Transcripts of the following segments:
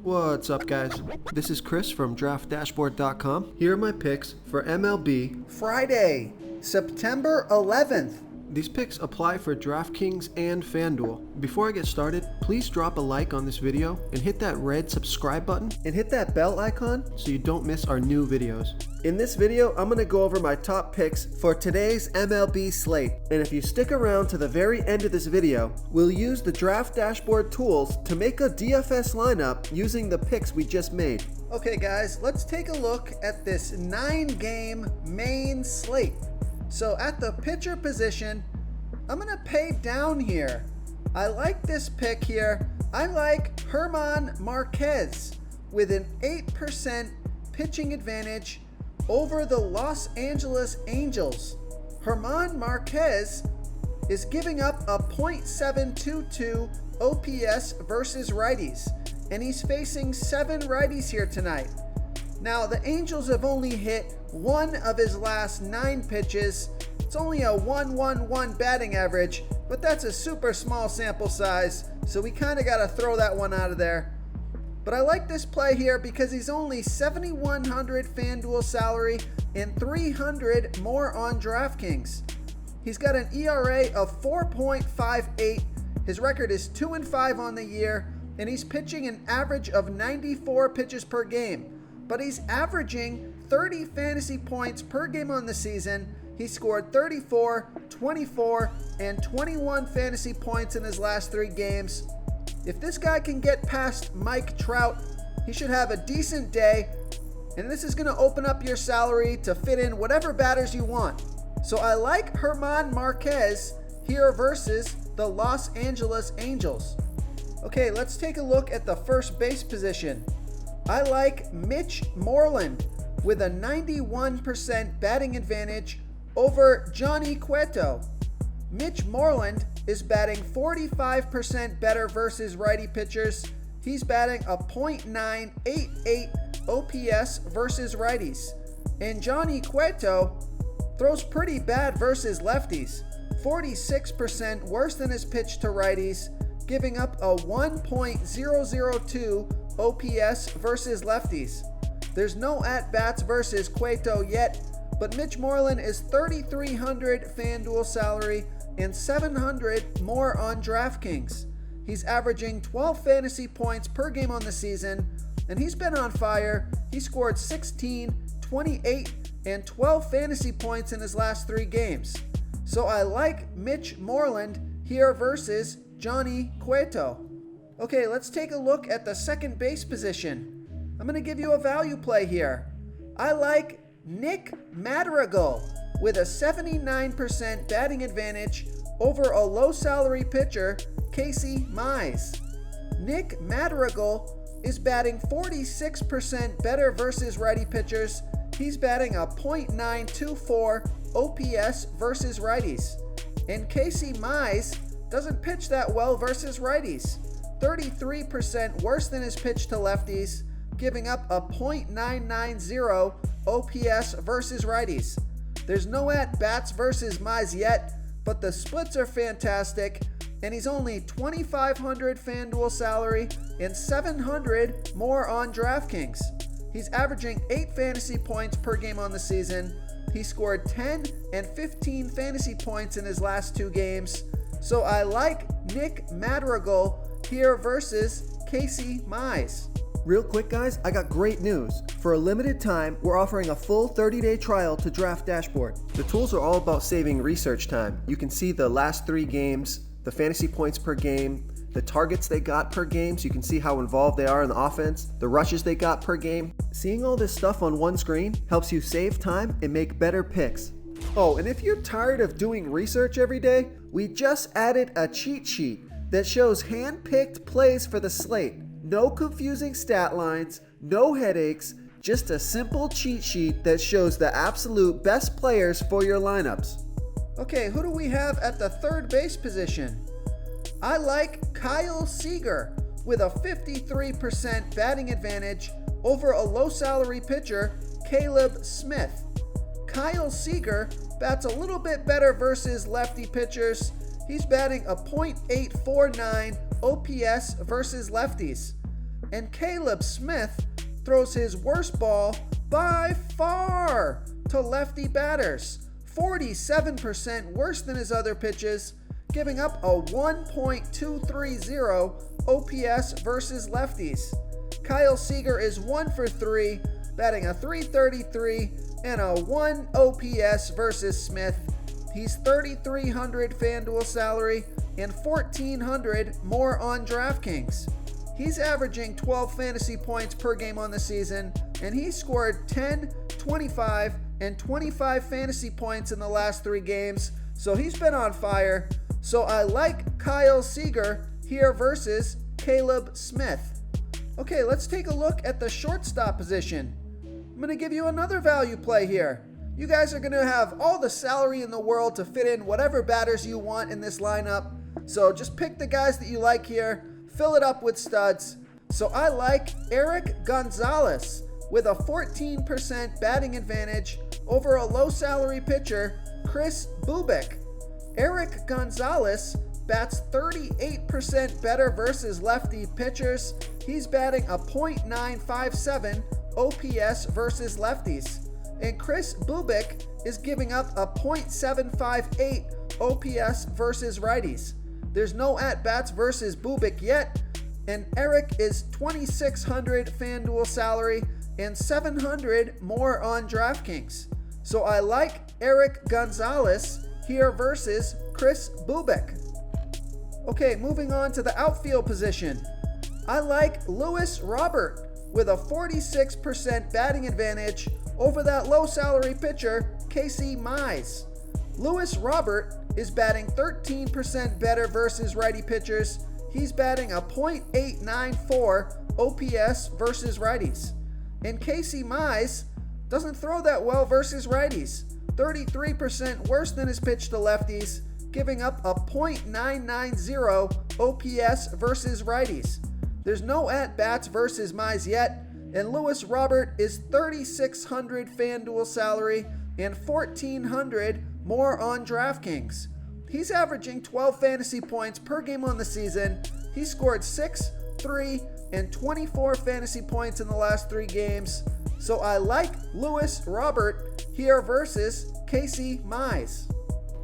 What's up, guys? This is Chris from DraftDashboard.com. Here are my picks for MLB Friday, September 11th. These picks apply for DraftKings and FanDuel. Before I get started, please drop a like on this video and hit that red subscribe button and hit that bell icon so you don't miss our new videos. In this video, I'm going to go over my top picks for today's MLB slate. And if you stick around to the very end of this video, we'll use the Draft Dashboard tools to make a DFS lineup using the picks we just made. Okay guys, let's take a look at this 9-game main slate. So at the pitcher position, I'm going to pay down here. I like this pick here. I like German Marquez with an 8% pitching advantage over the Los Angeles Angels. German Marquez is giving up a .722 OPS versus righties, and he's facing 7 righties here tonight. Now, the Angels have only hit 1 of his last 9 pitches. It's only a 1.11 batting average, but that's a super small sample size, so we kind of got to throw that one out of there. But I like this play here because he's only $7,100 FanDuel salary and $300 more on DraftKings. He's got an ERA of 4.58. His record is 2-5 on the year, and he's pitching an average of 94 pitches per game. But he's averaging 30 fantasy points per game on the season. He scored 34, 24, and 21 fantasy points in his last 3 games. If this guy can get past Mike Trout, he should have a decent day, and this is going to open up your salary to fit in whatever batters you want. So I like German Marquez here versus the Los Angeles Angels. Okay, let's take a look at the first base position. I like Mitch Moreland with a 91% batting advantage over Johnny Cueto. Mitch Moreland is batting 45% better versus righty pitchers. He's batting a .988 OPS versus righties. And Johnny Cueto throws pretty bad versus lefties. 46% worse than his pitch to righties, giving up a 1.002 OPS versus lefties. There's no at-bats versus Cueto yet, but Mitch Moreland is $3,300 FanDuel salary and $700 more on DraftKings. He's averaging 12 fantasy points per game on the season, and he's been on fire. He scored 16, 28, and 12 fantasy points in his last 3 games. So I like Mitch Moreland here versus Johnny Cueto. Okay, let's take a look at the second base position. I'm going to give you a value play here. I like Nick Madrigal with a 79% batting advantage over a low salary pitcher, Casey Mize. Nick Madrigal is batting 46% better versus righty pitchers. He's batting a .924 OPS versus righties. And Casey Mize doesn't pitch that well versus righties. 33% worse than his pitch to lefties, giving up a .990 OPS versus righties. There's no at-bats versus Mize yet, but the splits are fantastic, and he's only $2,500 FanDuel salary and $700 more on DraftKings. He's averaging 8 fantasy points per game on the season. He scored 10 and 15 fantasy points in his last 2 games. So I like Nick Madrigal here versus Casey Mize. Real quick, guys, I got great news. For a limited time, we're offering a full 30-day trial to Draft Dashboard. The tools are all about saving research time. You can see the last 3 games, the fantasy points per game, the targets they got per game, so you can see how involved they are in the offense, the rushes they got per game. Seeing all this stuff on one screen helps you save time and make better picks. Oh, and if you're tired of doing research every day, we just added a cheat sheet that shows hand-picked plays for the slate. No confusing stat lines, no headaches, just a simple cheat sheet that shows the absolute best players for your lineups. Okay, who do we have at the third base position? I like Kyle Seager with a 53% batting advantage over a low salary pitcher, Caleb Smith. Kyle Seager bats a little bit better versus lefty pitchers. He's batting a .849 OPS versus lefties. And Caleb Smith throws his worst ball by far to lefty batters, 47% worse than his other pitches, giving up a 1.230 OPS versus lefties. Kyle Seager is 1 for 3, batting a .333 and a 1 OPS versus Smith. He's $3,300 FanDuel salary and $1,400 more on DraftKings. He's averaging 12 fantasy points per game on the season, and he scored 10, 25, and 25 fantasy points in the last 3 games, so he's been on fire. So I like Kyle Seager here versus Caleb Smith. Okay, let's take a look at the shortstop position. I'm going to give you another value play here. You guys are going to have all the salary in the world to fit in whatever batters you want in this lineup. So just pick the guys that you like here, fill it up with studs. So I like Eric Gonzalez with a 14% batting advantage over a low salary pitcher, Chris Bubic. Eric Gonzalez bats 38% better versus lefty pitchers. He's batting a .957 OPS versus lefties. And Chris Bubic is giving up a .758 OPS versus righties. There's no at-bats versus Bubic yet, and Eric is $2,600 FanDuel salary and $700 more on DraftKings. So I like Eric Gonzalez here versus Chris Bubic. Okay, moving on to the outfield position. I like Luis Robert with a 46% batting advantage over that low salary pitcher, Casey Mize. Luis Robert is batting 13% better versus righty pitchers. He's batting a .894 OPS versus righties. And Casey Mize doesn't throw that well versus righties. 33% worse than his pitch to lefties, giving up a .990 OPS versus righties. There's no at-bats versus Mize yet, and Luis Robert is $3,600 FanDuel salary and $1,400 more on DraftKings. He's averaging 12 fantasy points per game on the season. He scored 6, 3, and 24 fantasy points in the last 3 games. So I like Luis Robert here versus Casey Mize.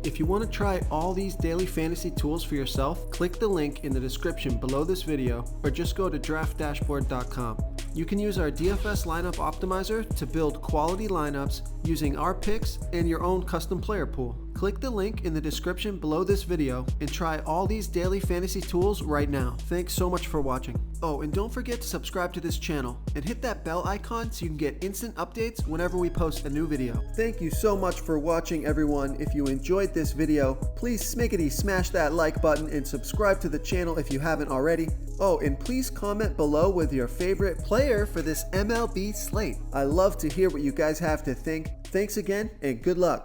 If you want to try all these daily fantasy tools for yourself, click the link in the description below this video or just go to draftdashboard.com. You can use our DFS lineup optimizer to build quality lineups using our picks and your own custom player pool. Click the link in the description below this video and try all these daily fantasy tools right now. Thanks so much for watching. Oh, and don't forget to subscribe to this channel and hit that bell icon so you can get instant updates whenever we post a new video. Thank you so much for watching, everyone. If you enjoyed this video, please smiggity smash that like button and subscribe to the channel if you haven't already. Oh, and please comment below with your favorite player for this MLB slate. I love to hear what you guys have to think. Thanks again, and good luck.